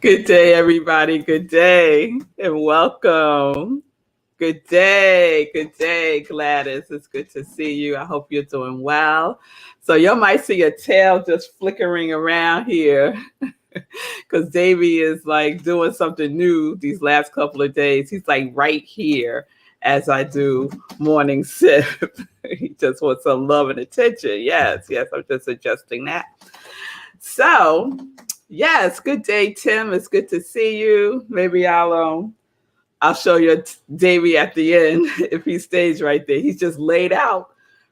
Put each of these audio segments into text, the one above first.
Good day, everybody. Good day and welcome. Good day, Gladys. It's good to see you. I hope you're doing well. So you might see a tail just flickering around here because Davey is like doing something new these last couple of days. He's like right here as I do morning sip. He just wants some love and attention. Yes, I'm just adjusting that. So, yes, good day, Tim. It's good to see you. Maybe I'll show you Davey at the end if he stays right there. He's just laid out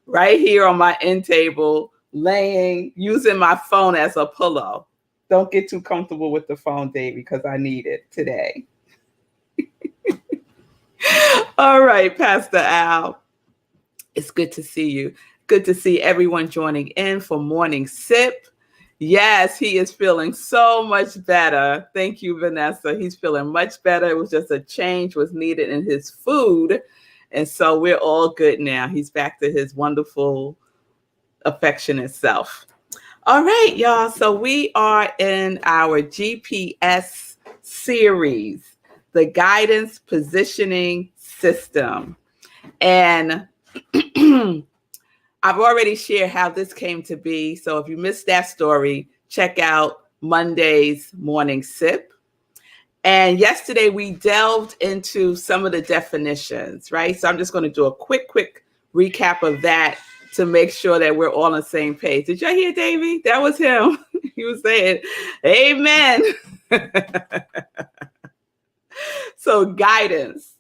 right here on my end table, laying, using my phone as a pillow. Don't get too comfortable with the phone, Davey, because I need it today. All right, Pastor Al. It's good to see you. Good to see everyone joining in for Morning Sip. Yes, he is feeling so much better. Thank you, Vanessa. He's feeling much better. It was just a change was needed in his food. And so we're all good now. He's back to his wonderful, affectionate self. All right, y'all. So we are in our GPS series, the Guidance Positioning System. And I've already shared how this came to be. So if you missed that story, check out Monday's Morning Sip. And yesterday we delved into some of the definitions, right? So I'm just going to do a quick recap of that to make sure that we're all on the same page. Did y'all hear Davey? That was him. He was saying, amen. So guidance,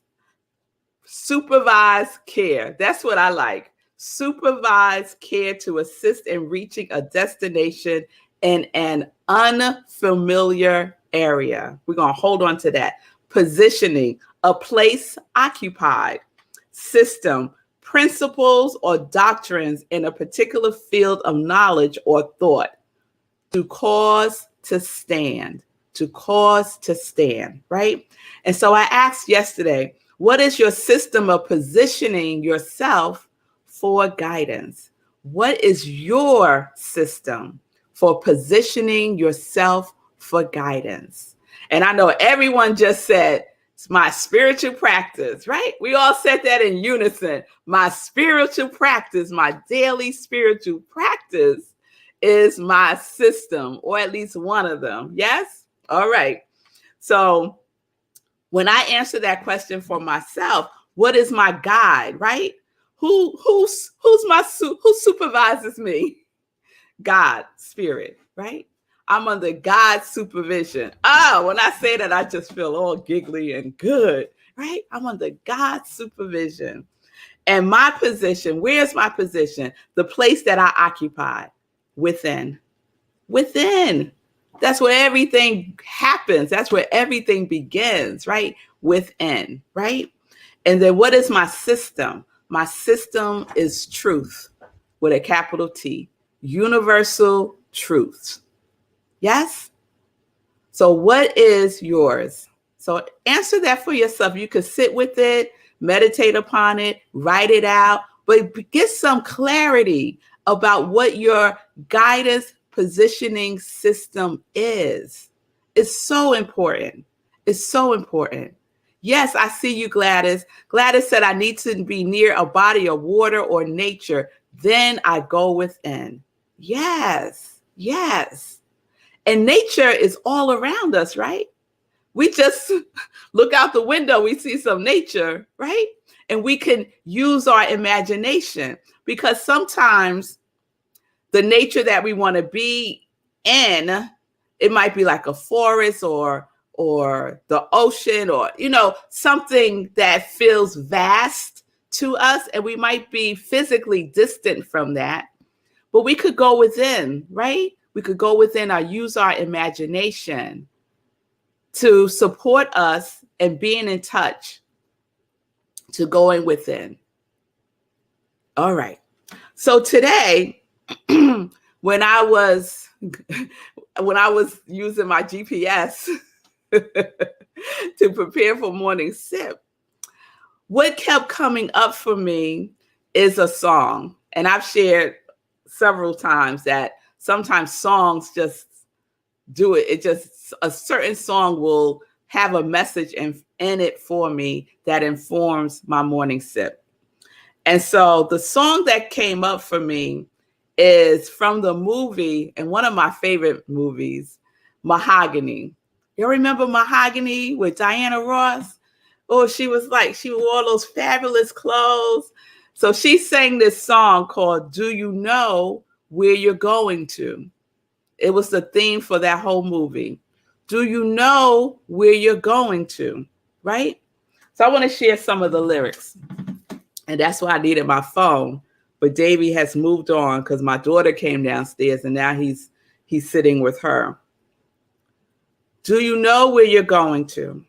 supervised care. That's what I like. Supervised care to assist in reaching a destination in an unfamiliar area. We're going to hold on to that. Positioning, a place occupied. System, principles or doctrines in a particular field of knowledge or thought. To cause to stand. To cause to stand, right? And so I asked yesterday, what is your system of positioning yourself for guidance? What is your system for positioning yourself for guidance? And I know everyone just said, it's my spiritual practice, right? We all said that in unison. My spiritual practice, my daily spiritual practice is my system, or at least one of them. Yes? All right. So when I answer that question for myself, what is my guide, right? Who supervises me? God, spirit, right? I'm under God's supervision. Oh, when I say that, I just feel all giggly and good, right? I'm under God's supervision. And my position, where's my position? The place that I occupy, within. Within. That's where everything happens. That's where everything begins, right? Within, right? And then what is my system? My system is truth with a capital T, universal truths. Yes? So what is yours? So answer that for yourself. You could sit with it, meditate upon it, write it out, but get some clarity about what your guidance positioning system is. It's so important. It's so important. Yes, I see you, Gladys. Gladys said, I need to be near a body of water or nature. Then I go within. Yes, yes. And nature is all around us, right? We just look out the window, we see some nature, right? And we can use our imagination, because sometimes the nature that we want to be in, it might be like a forest or the ocean, or, something that feels vast to us. And we might be physically distant from that, but we could go within, right? We could go within or use our imagination to support us and being in touch, to going within. All right. So today, when I was using my GPS to prepare for morning sip, what kept coming up for me is a song. And I've shared several times that sometimes songs just do it. It just, a certain song will have a message in it for me that informs my morning sip. And so the song that came up for me is from the movie, and one of my favorite movies, Mahogany. You remember Mahogany with Diana Ross? Oh, she wore those fabulous clothes. So she sang this song called Do You Know Where You're Going To? It was the theme for that whole movie. Do you know where you're going to? Right? So I want to share some of the lyrics. And that's why I needed my phone. But Davey has moved on because my daughter came downstairs and now he's sitting with her. Do you know where you're going to?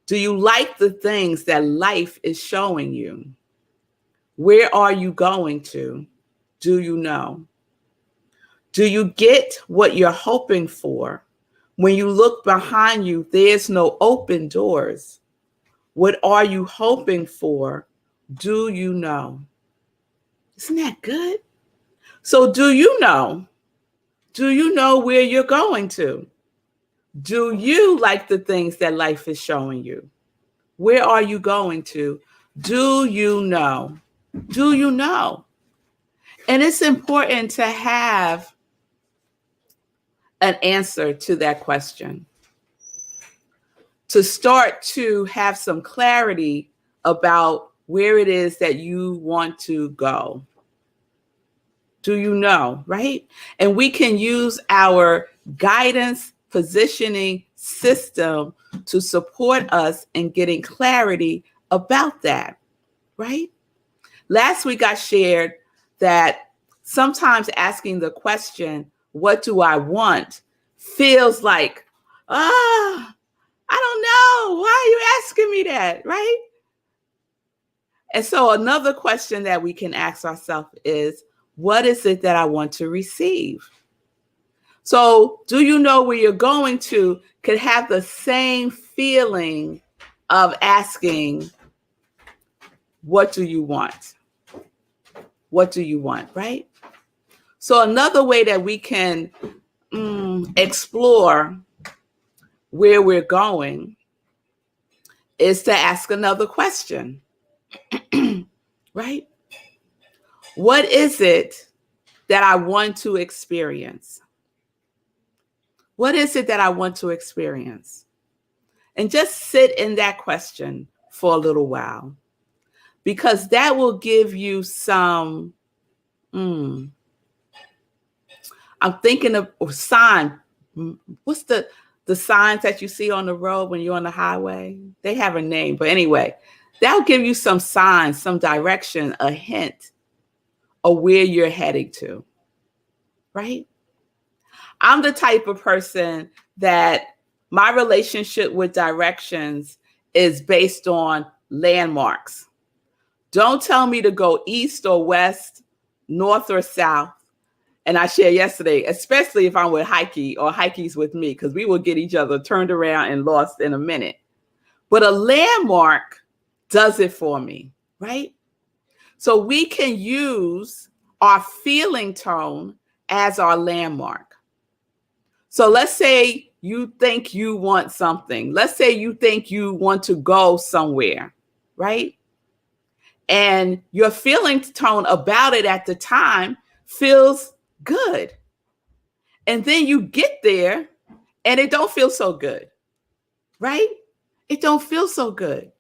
Do you like the things that life is showing you? Where are you going to? Do you know? Do you get what you're hoping for? When you look behind you, there's no open doors. What are you hoping for? Do you know? Isn't that good? So do you know? Do you know where you're going to? Do you like the things that life is showing you? Where are you going to? Do you know? Do you know? And it's important to have an answer to that question, to start to have some clarity about where it is that you want to go. Do you know, right? And we can use our guidance positioning system to support us in getting clarity about that, right? Last week I shared that sometimes asking the question, what do I want, feels like, I don't know. Why are you asking me that, right? And so another question that we can ask ourselves is, what is it that I want to receive? So do you know where you're going to could have the same feeling of asking, what do you want? What do you want, right? So another way that we can explore where we're going is to ask another question, right? What is it that I want to experience? What is it that I want to experience? And just sit in that question for a little while, because that will give you some, I'm thinking of a sign. What's the signs that you see on the road when you're on the highway? They have a name, but anyway, that'll give you some signs, some direction, a hint of where you're heading to, right? I'm the type of person that my relationship with directions is based on landmarks. Don't tell me to go east or west, north or south. And I shared yesterday, especially if I'm with Heike or Heike's with me, because we will get each other turned around and lost in a minute. But a landmark does it for me, right? So we can use our feeling tone as our landmark. So let's say you think you want something. Let's say you think you want to go somewhere, right? And your feeling tone about it at the time feels good. And then you get there and it don't feel so good, right? It don't feel so good.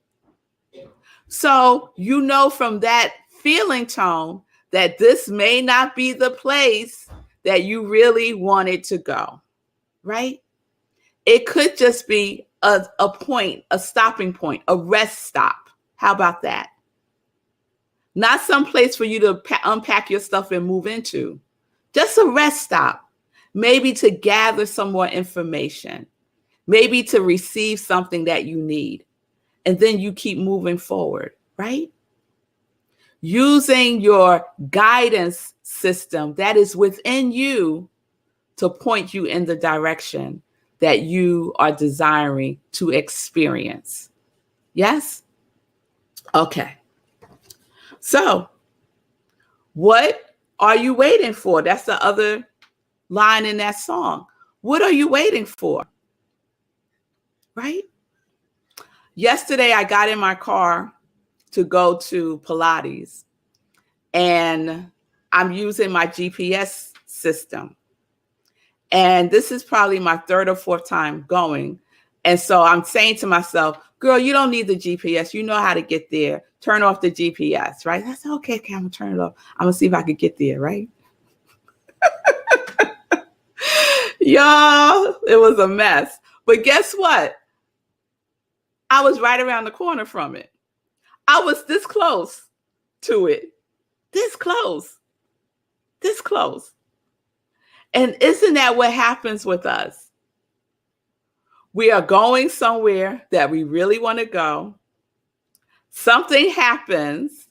So you know from that feeling tone that this may not be the place that you really wanted to go, right? It could just be a point, a stopping point, a rest stop. How about that? Not some place for you to unpack your stuff and move into. Just a rest stop. Maybe to gather some more information. Maybe to receive something that you need. And then you keep moving forward, right? Using your guidance system that is within you to point you in the direction that you are desiring to experience. Yes? Okay. So, what are you waiting for? That's the other line in that song. What are you waiting for? Right? Yesterday, I got in my car to go to Pilates, and I'm using my GPS system. And this is probably my third or fourth time going. And so I'm saying to myself, girl, you don't need the GPS. You know how to get there. Turn off the GPS, right? I said, okay, I'm going to turn it off. I'm going to see if I can get there, right? Y'all, it was a mess. But guess what? I was right around the corner from it. I was this close to it. This close. This close. And isn't that what happens with us? We are going somewhere that we really want to go. Something happens,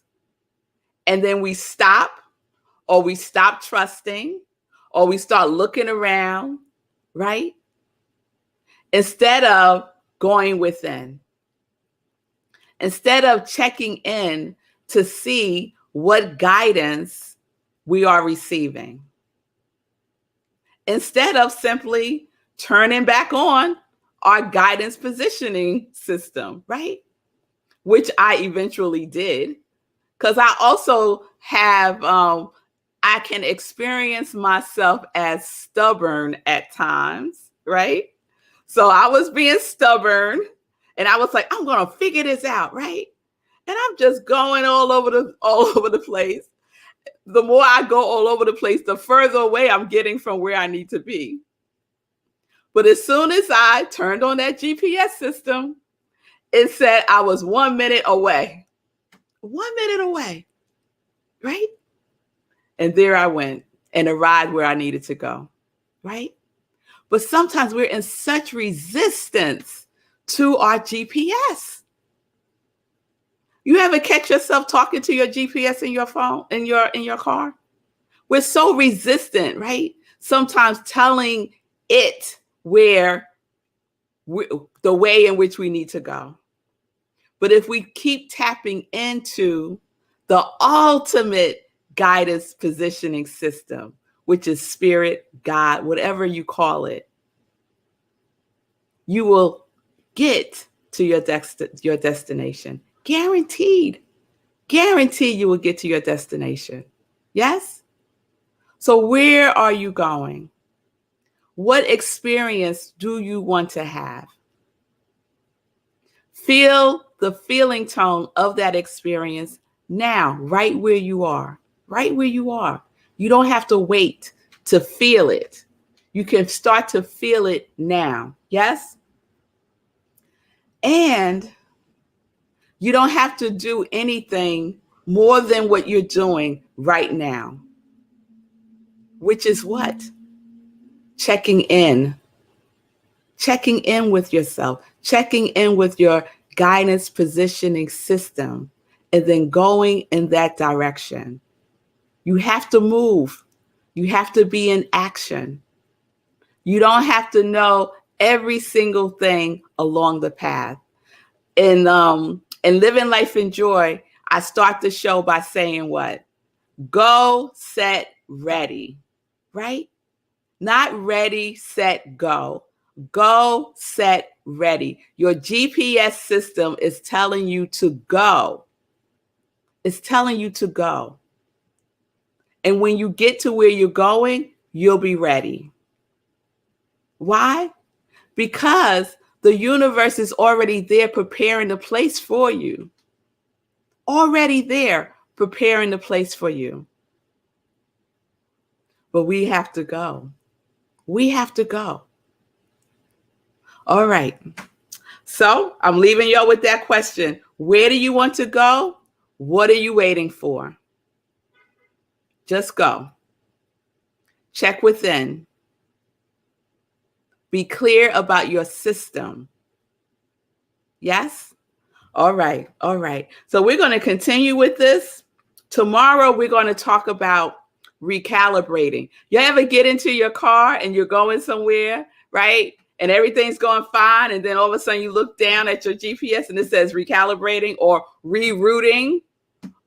and then we stop, or we stop trusting, or we start looking around, right? Instead of going within. Instead of checking in to see what guidance we are receiving. Instead of simply turning back on our guidance positioning system, right? Which I eventually did, because I also have, I can experience myself as stubborn at times, right? So I was being stubborn, and I was like, I'm going to figure this out, right? And I'm just going all over the place. The more I go all over the place, the further away I'm getting from where I need to be. But as soon as I turned on that GPS system, it said I was 1 minute away. 1 minute away, right? And there I went and arrived where I needed to go, right? But sometimes we're in such resistance to our GPS. You ever catch yourself talking to your GPS in your phone, in your car? We're so resistant, right? Sometimes telling it the way in which we need to go. But if we keep tapping into the ultimate guidance positioning system, which is spirit, God, whatever you call it, you will get to your destination. Guaranteed. Guaranteed you will get to your destination. Yes? So where are you going? What experience do you want to have? Feel the feeling tone of that experience now, right where you are. Right where you are. You don't have to wait to feel it. You can start to feel it now. Yes? And you don't have to do anything more than what you're doing right now. Which is what? Checking in. Checking in with yourself. Checking in with your guidance positioning system. And then going in that direction. You have to move. You have to be in action. You don't have to know every single thing along the path. In Living Life in Joy, I start the show by saying what? Go, set, ready, right? Not ready, set, go. Go, set, ready. Your GPS system is telling you to go. It's telling you to go. And when you get to where you're going, you'll be ready. Why? Because the universe is already there preparing the place for you. Already there preparing the place for you. But we have to go. We have to go. All right. So I'm leaving y'all with that question. Where do you want to go? What are you waiting for? Just go. Check within. Be clear about your system. Yes? All right. All right. So we're going to continue with this. Tomorrow, we're going to talk about recalibrating. You ever get into your car and you're going somewhere, right? And everything's going fine. And then all of a sudden you look down at your GPS and it says recalibrating or rerouting,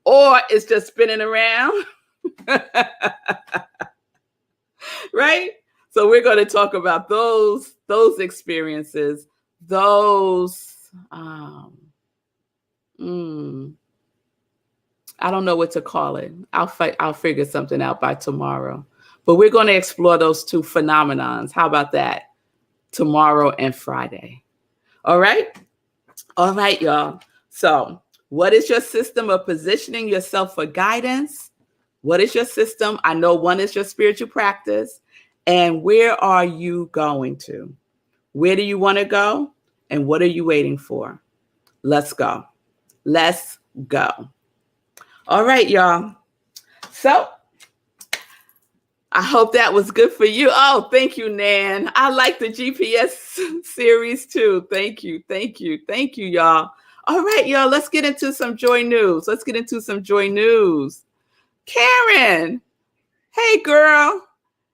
or it's just spinning around. Right? So we're going to talk about those experiences, those, I don't know what to call it. I'll figure something out by tomorrow. But we're going to explore those two phenomenons. How about that? Tomorrow and Friday. All right? All right, y'all. So what is your system of positioning yourself for guidance? What is your system? I know one is your spiritual practice. And where are you going to? Where do you want to go? And what are you waiting for? Let's go. Let's go. All right, y'all. So I hope that was good for you. Oh, thank you, Nan. I like the GPS series too. Thank you. Thank you. Thank you, y'all. All right, y'all. Let's get into some joy news. Karen. Hey, girl.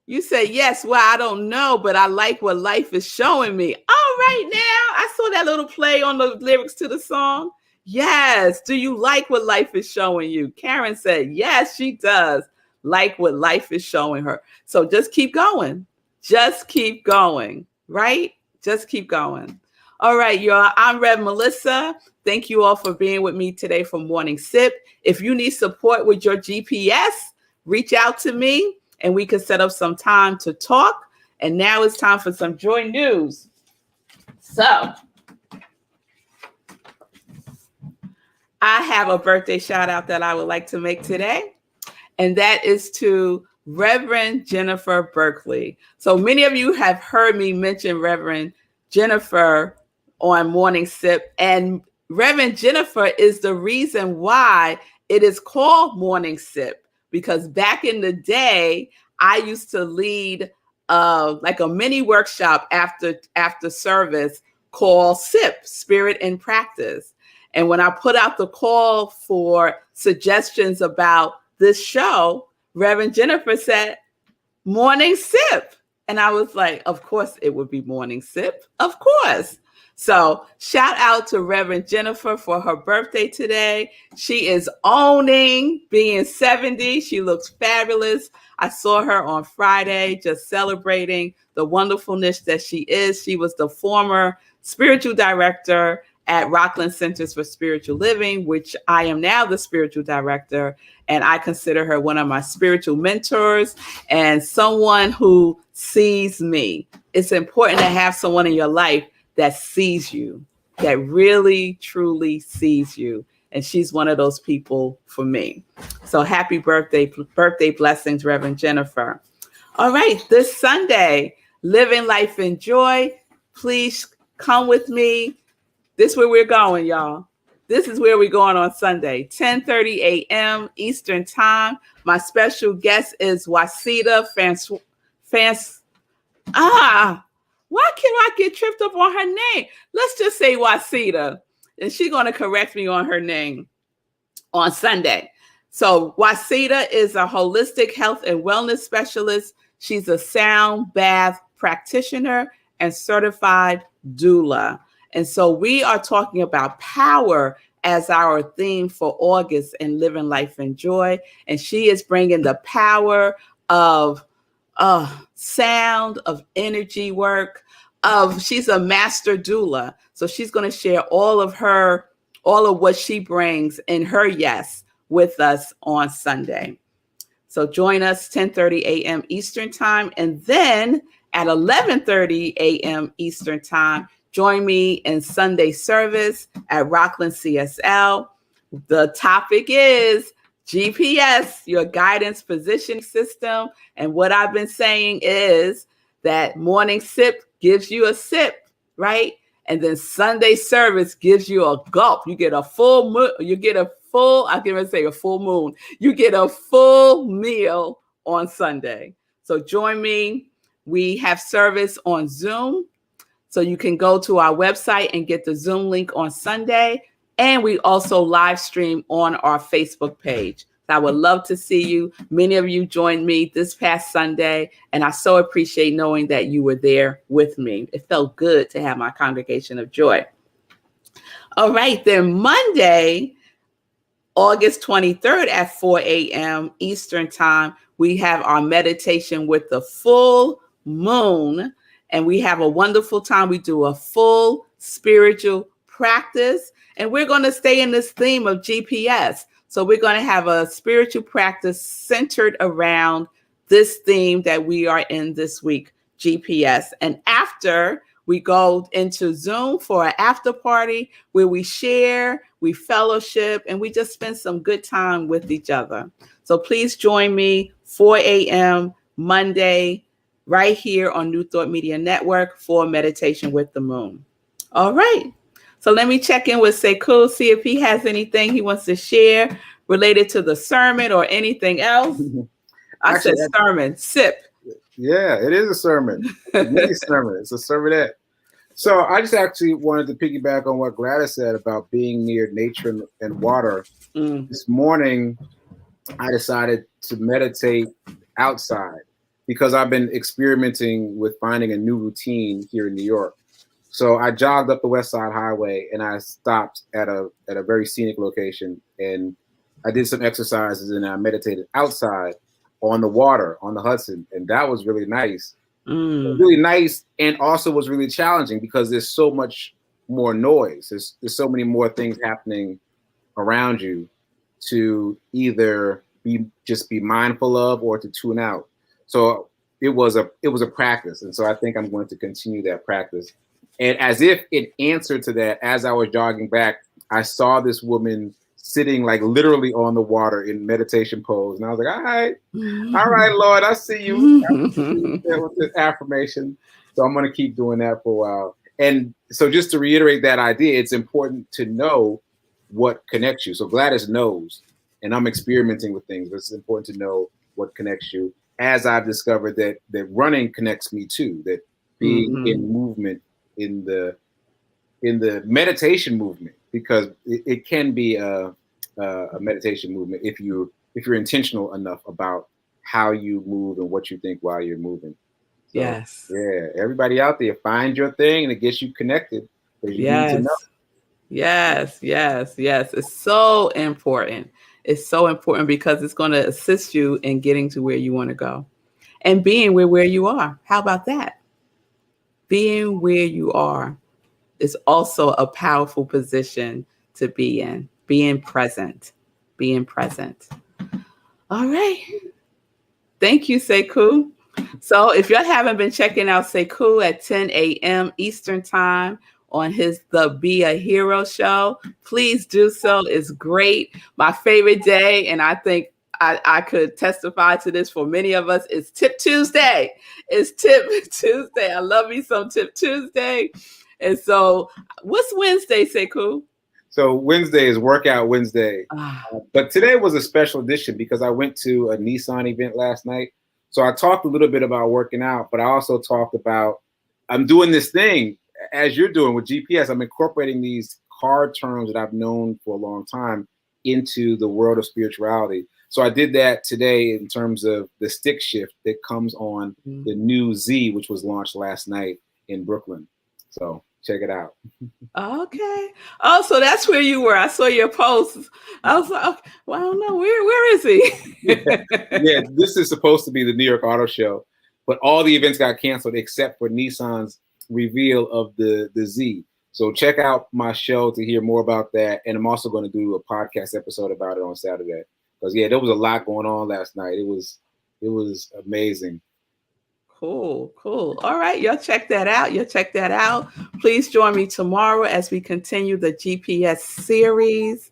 You say, yes, well, I don't know, but I like what life is showing me. All right, now. I saw that little play on the lyrics to the song. Yes. Do you like what life is showing you? Karen said, yes, she does like what life is showing her. So just keep going. Just keep going, right? Just keep going. All right, y'all. I'm Rev Melissa. Thank you all for being with me today for Morning Sip. If you need support with your GPS, reach out to me and we can set up some time to talk. And now it's time for some joy news. So I have a birthday shout out that I would like to make today. And that is to Reverend Jennifer Berkeley. So many of you have heard me mention Reverend Jennifer on Morning Sip. And Reverend Jennifer is the reason why it is called Morning Sip. Because back in the day, I used to lead like a mini workshop after service called SIP, Spirit in Practice. And when I put out the call for suggestions about this show, Reverend Jennifer said, Morning Sip. And I was like, of course it would be Morning Sip. Of course. So shout out to Reverend Jennifer for her birthday today. She is owning being 70. She looks fabulous. I saw her on Friday just celebrating the wonderfulness that she is. She was the former spiritual director at Rockland Centers for Spiritual Living, which I am now the spiritual director. And I consider her one of my spiritual mentors and someone who sees me. It's important to have someone in your life that sees you, that really, truly sees you. And she's one of those people for me. So happy birthday blessings, Reverend Jennifer. All right, this Sunday, living life in joy. Please come with me. This is where we're going, y'all. This is where we're going on Sunday, 10:30 a.m. Eastern Time. My special guest is Wasita why can't I get tripped up on her name? Let's just say Wasita, and she's going to correct me on her name on Sunday. So Wasita is a holistic health and wellness specialist. She's a sound bath practitioner and certified doula. And so we are talking about power as our theme for August and living life in joy. And she is bringing the power of sound, of energy work, she's a master doula. So she's going to share all of what she brings in her yes with us on Sunday. So join us 10:30 a.m. Eastern Time. And then at 11:30 a.m. Eastern Time, join me in Sunday service at Rockland CSL. The topic is GPS, your guidance positioning system. And what I've been saying is that Morning Sip gives you a sip, right? And then Sunday service gives you a gulp. You get a full moon. You get a full, I can't even say a full moon. You get a full meal on Sunday. So join me. We have service on Zoom. So you can go to our website and get the Zoom link on Sunday. And we also live stream on our Facebook page. I would love to see you. Many of you joined me this past Sunday, and I so appreciate knowing that you were there with me. It felt good to have my congregation of joy. All right, then Monday, August 23rd at 4 a.m. Eastern Time, we have our meditation with the full moon. And we have a wonderful time. We do a full spiritual practice. And we're going to stay in this theme of GPS. So we're going to have a spiritual practice centered around this theme that we are in this week, GPS. And after, we go into Zoom for an after party where we share, we fellowship, and we just spend some good time with each other. So please join me 4 a.m. Monday right here on New Thought Media Network for Meditation with the Moon. All right. So let me check in with Sekou, see if he has anything he wants to share related to the sermon or anything else. I said sermon, sip. Yeah, it is a sermon. A mini sermon. It's a sermonette. So I just actually wanted to piggyback on what Gladys said about being near nature and water. This morning, I decided to meditate outside because I've been experimenting with finding a new routine here in New York. So I jogged up the West Side Highway and I stopped at a very scenic location and I did some exercises and I meditated outside on the water, on the Hudson. And that was really nice. Really nice, and also was really challenging because there's so much more noise. There's so many more things happening around you to either be mindful of or to tune out. So it was a practice, and so I think I'm going to continue that practice. And as if in answer to that, as I was jogging back, I saw this woman sitting like literally on the water in meditation pose. And I was like, all right, Lord, I see you. With this affirmation. So I'm going to keep doing that for a while. And so just to reiterate that idea, it's important to know what connects you. So Gladys knows, and I'm experimenting with things, but it's important to know what connects you. As I've discovered that running connects me too, that being in movement in the meditation movement, because it can be a meditation movement if you're intentional enough about how you move and what you think while you're moving. So, yes. Yeah. Everybody out there, find your thing and it gets you connected. Yes. Yes. It's so important. It's so important because it's going to assist you in getting to where you want to go and being where you are. How about that? Being where you are is also a powerful position to be in. Being present. All right. Thank you, Sekou. So if y'all haven't been checking out Sekou at 10 a.m. Eastern Time on the Be a Hero show, please do so. It's great. My favorite day, and I think I could testify to this for many of us, is Tip Tuesday. It's Tip Tuesday. I love me some Tip Tuesday. And so what's Wednesday, Sekou? So Wednesday is Workout Wednesday. But today was a special edition because I went to a Nissan event last night. So I talked a little bit about working out, but I also talked about I'm doing this thing as you're doing with GPS. I'm incorporating these hard terms that I've known for a long time into the world of spirituality. So I did that today in terms of the stick shift that comes on the new Z, which was launched last night in Brooklyn. So check it out. Okay. Oh, so that's where you were. I saw your posts. I was like, okay, well, I don't know. Where is he? Yeah, this is supposed to be the New York Auto Show, but all the events got canceled except for Nissan's reveal of the Z. So check out my show to hear more about that. And I'm also going to do a podcast episode about it on Saturday. Because there was a lot going on last night. It was amazing. Cool. All right, y'all check that out. Please join me tomorrow as we continue the GPS series.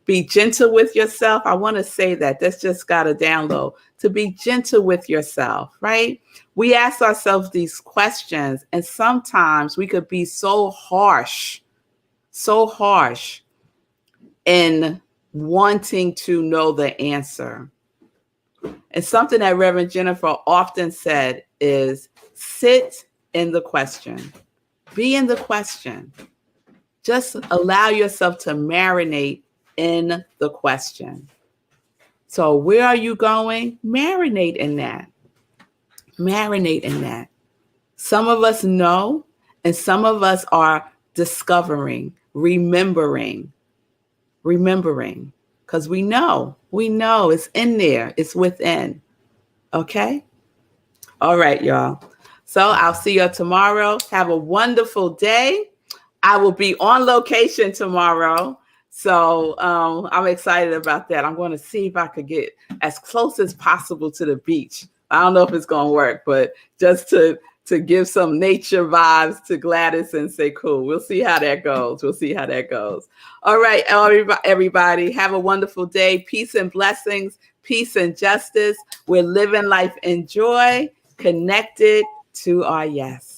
Be gentle with yourself. I want to say that's just got to download. To be gentle with yourself, right? We ask ourselves these questions, and sometimes we could be so harsh in wanting to know the answer. And something that Reverend Jennifer often said is sit in the question. Be in the question. Just allow yourself to marinate in the question. So where are you going? Marinate in that. Some of us know, and some of us are discovering, remembering. Because we know it's in there. It's within. Okay? All right, y'all. So I'll see you tomorrow. Have a wonderful day. I will be on location tomorrow. So I'm excited about that. I'm going to see if I could get as close as possible to the beach. I don't know if it's going to work, but just to give some nature vibes to Gladys and say, cool, we'll see how that goes. We'll see how that goes. All right, everybody, have a wonderful day. Peace and blessings, peace and justice. We're living life in joy, connected to our yes.